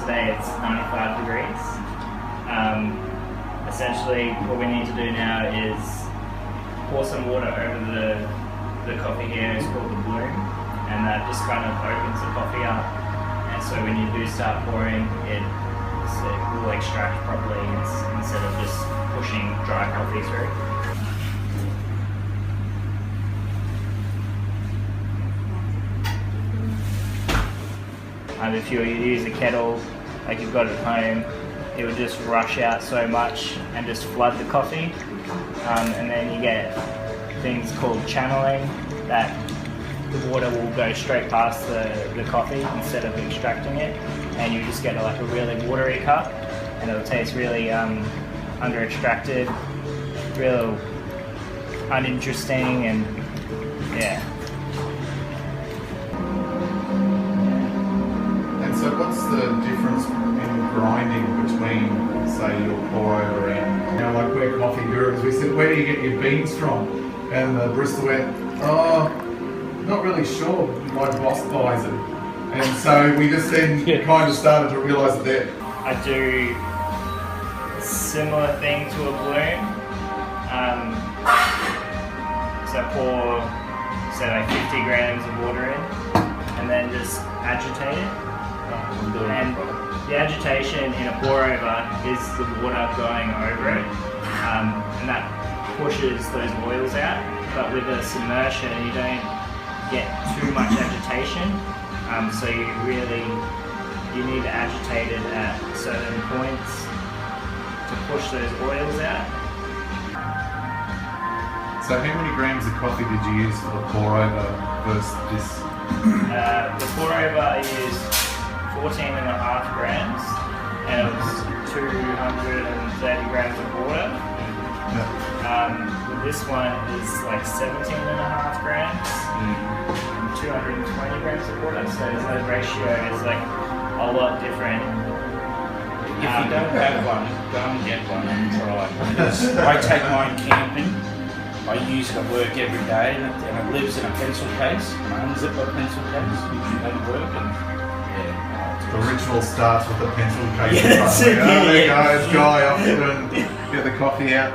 today it's 95 degrees. Essentially what we need to do now is pour some water over the coffee here. It's called the Brew, and that just kind of opens the coffee up, and so when you do start pouring it will extract properly instead of just pushing dry coffee through. If you use a kettle like you've got at home, it would just rush out so much and just flood the coffee, and then you get things called channeling, that the water will go straight past the coffee instead of extracting it, and you just get like a really watery cup, and it'll taste really under extracted, real uninteresting, and yeah. So what's the difference in grinding between, say, your pour over and, like we're coffee gurus, we said, where do you get your beans from? And the barista went, oh, not really sure, my boss buys it. And so we just then kind of started to realise that I do a similar thing to a bloom. So I pour, say, like 50 grams of water in, and then just agitate it. And the agitation in a pour over is the water going over it, and that pushes those oils out. But with a submersion, you don't get too much agitation, so you need to agitate it at certain points to push those oils out. So how many grams of coffee did you use for the pour over versus this? The pour over I used 14.5 grams, and it was 230 grams of water. With this one is like 17.5 grams, and 220 grams of water, so the ratio is like a lot different. If you don't have one, go and get one and try. I take mine camping. I use it at work every day, and it lives in a pencil case, an unzipper pencil case, which at work, and the ritual starts with the pencil case. Yeah, that's it. There goes Guy off and get the coffee out.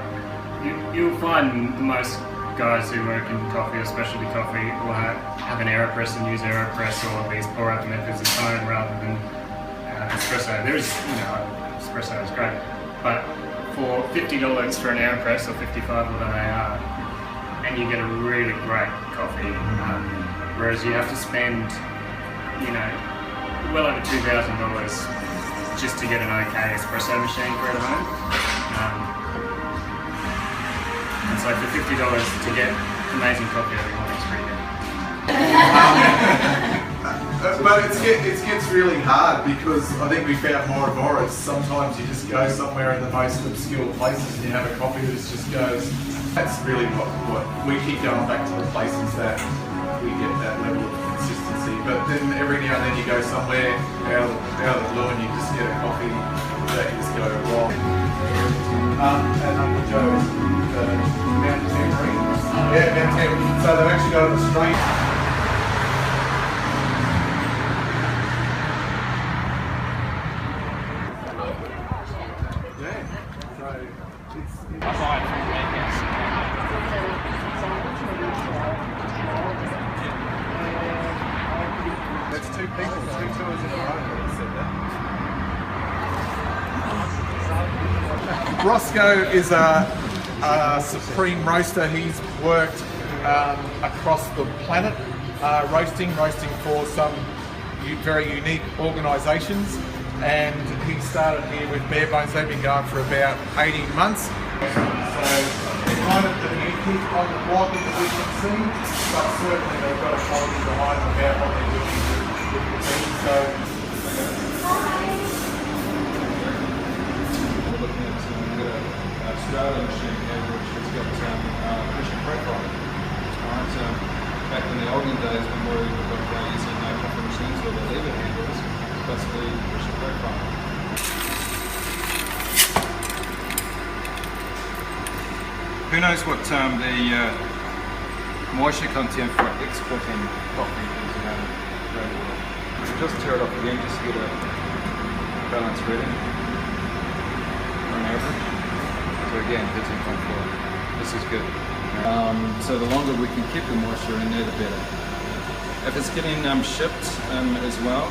You'll find most guys who work in coffee or specialty coffee will have an AeroPress and use AeroPress or these pour-over methods at home rather than espresso. There is, espresso is great, but for $50 for an AeroPress or $55 whatever they are, and you get a really great coffee, whereas you have to spend, well over $2,000 just to get an okay espresso machine for at home. And so for $50 to get amazing coffee every morning is pretty good. But it gets really hard because I think we found more and more it's sometimes you just go somewhere in the most obscure places and you have a coffee that just goes, that's really what we keep going back to the places that we get that level of consistency. But then every now and then you go somewhere out of the blue and you just get a coffee that you just go, wow. And Uncle Joe's Mount Tambourine. Yeah, Mount Tambourine. So they've actually got a strain. That's two people, 2 tours in a row that said that. Roscoe is a supreme roaster. He's worked across the planet roasting for some very unique organisations, and he started here with Bare Bones. They've been going for about 18 months. So they're kind of the new kid on the block in the Brisbane scene, but certainly they've got a quality behind them about what they're doing with the team. So we're looking at a strata machine here which has got pressure profile. Alright, back in the olden days when we were using coffee machines or the lever handles, that's the pressure profile. Who knows what the moisture content for exporting coffee is around the world. Just tear it off again, just get a balance ready on average. So again, 13.4. This is good. So the longer we can keep the moisture in there, the better. If it's getting shipped as well,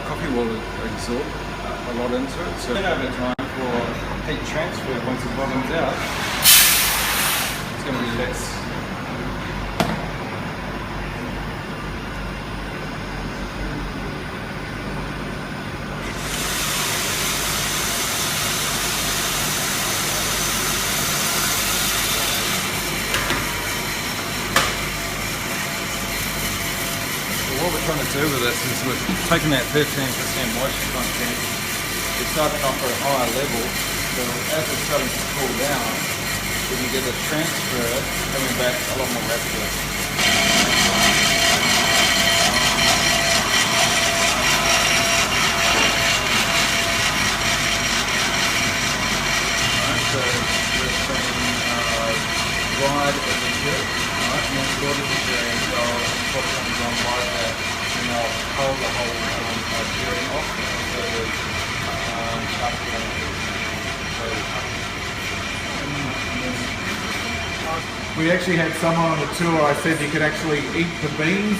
coffee will absorb a lot into it. So over time for heat transfer, once it bottoms out, it's going to be less. What we're trying to do with this is we're taking that 13% moisture content, it's starting off at a higher level, so as it's starting to cool down, we can get the transfer coming back a lot more rapidly. Alright, so we're saying wide as a shirt. Alright, and then short as a shirt, so what comes on like that, and I'll hold the whole shirt off, so the We actually had someone on the tour, I said you could actually eat the beans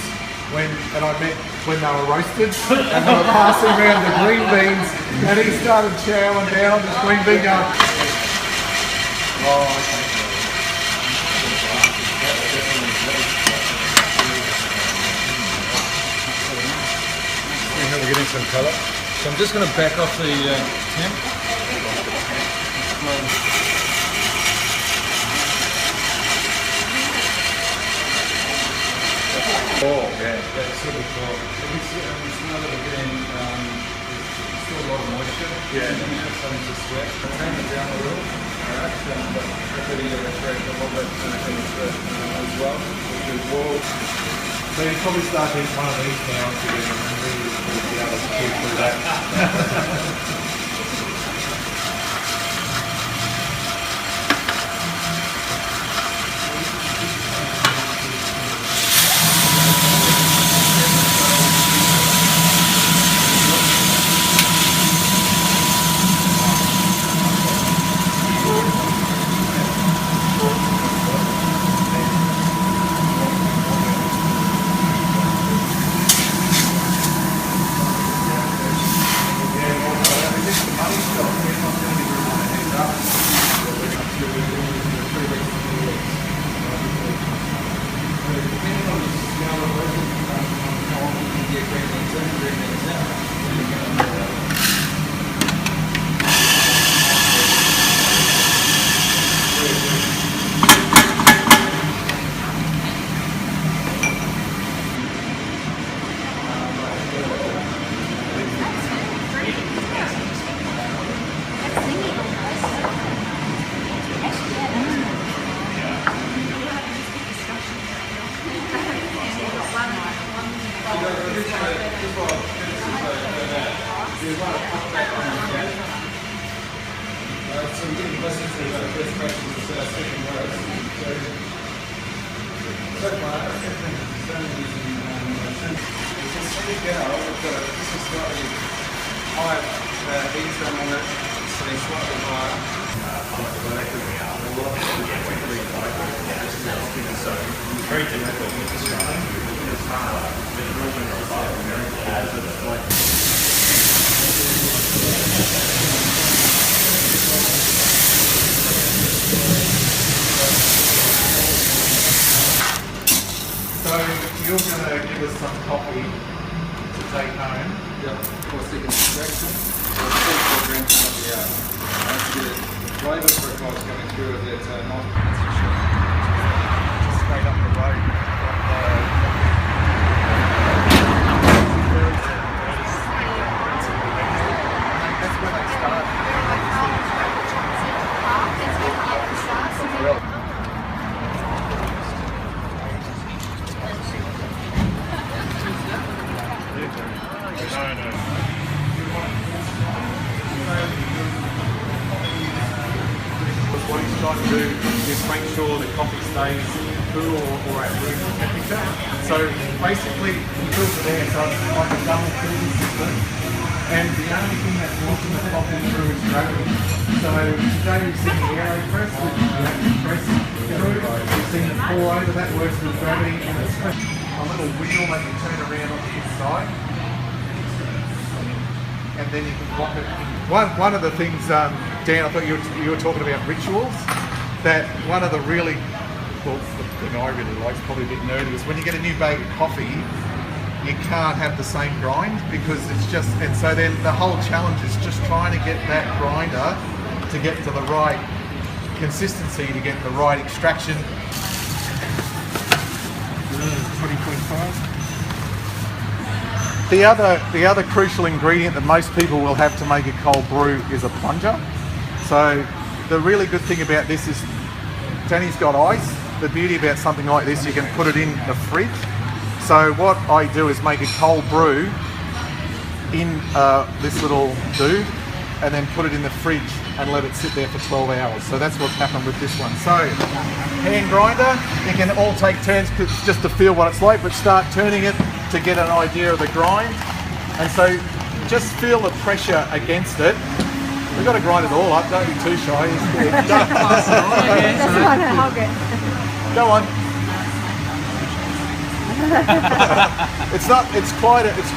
when they were roasted, and they were passing around the green beans, and he started chowing down this green bean going, oh, okay. We're getting some colour. So I'm just going to back off the temp. Oh, yeah. That's sort of cool. We smell that we're getting still a lot of moisture. Yeah. Starting to sweat. Turn it down a little. Alright. But hopefully you're going to create a little bit as well. Which is wall. So you probably start to eat one of these now to really be able to keep through that. So we're getting closer to the first questions, second rows. So far, everything is done using you can see now this is slightly higher heat on it, sitting slightly higher. So it's very difficult to describe. It's hard. It's really hard. So you're going to give us some coffee to take home. Yeah, for a second extraction. So 34 grams of coffee out. To get the flavour profiles coming through of that multi-fancy shot. Just straight up the road. That's where they start. What he's trying to do is make sure the coffee stays cool or at room temperature. So basically, he fills it there, so it's like a double cooling system. And the only thing that's blocking the coffee through is gravity. So today we've seen the aeropress, which is the actual press through. We've seen the pour over, that works with gravity, and it's a little wheel that you turn around on the inside. And then you can block it. One of the things, Dan, I thought you were talking about rituals. That one of the really, well, the thing I really like, is probably a bit nerdy, is when you get a new bag of coffee, you can't have the same grind because it's just, and so then the whole challenge is just trying to get that grinder to get to the right consistency, to get the right extraction. 20.5. The other crucial ingredient that most people will have to make a cold brew is a plunger. So the really good thing about this is Danny's got ice. The beauty about something like this, you can put it in the fridge. So what I do is make a cold brew in this little dude and then put it in the fridge and let it sit there for 12 hours. So that's what's happened with this one. So hand grinder, you can all take turns just to feel what it's like, but start turning it to get an idea of the grind. And so just feel the pressure against it. We've got to grind it all up, don't be too shy. Go on. It's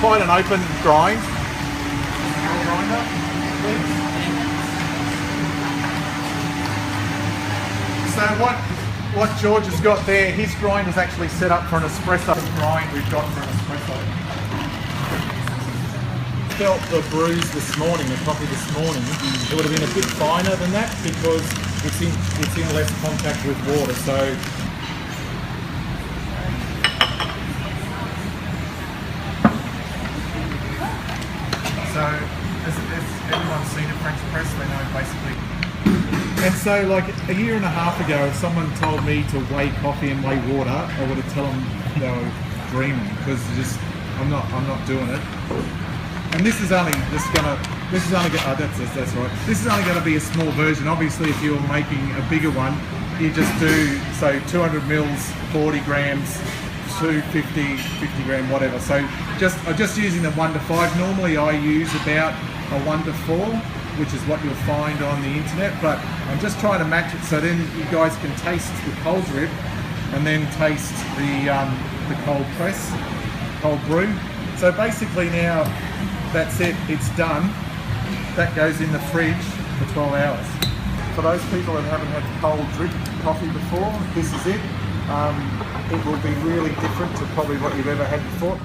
quite an open grind. So what George has got there, his grind is actually set up for an espresso. The grind we've got for an espresso. Felt the brews this morning, the coffee this morning, it would have been a bit finer than that because it's in less contact with water. So as everyone's seen a French press, they know basically. And so like a year and a half ago, if someone told me to weigh coffee and weigh water, I would have told them they were dreaming because I'm not doing it. And this is only that's right. This is only going to be a small version. Obviously, if you're making a bigger one, you just do 200 mils, 40 grams, 250, 50 gram, whatever. So I'm just using the 1 to 5. Normally, I use about a 1 to 4, which is what you'll find on the internet. But I'm just trying to match it so then you guys can taste the cold drip and then taste the cold press, cold brew. So basically now. That's it, it's done. That goes in the fridge for 12 hours. For those people that haven't had cold drip coffee before, this is it. It will be really different to probably what you've ever had before.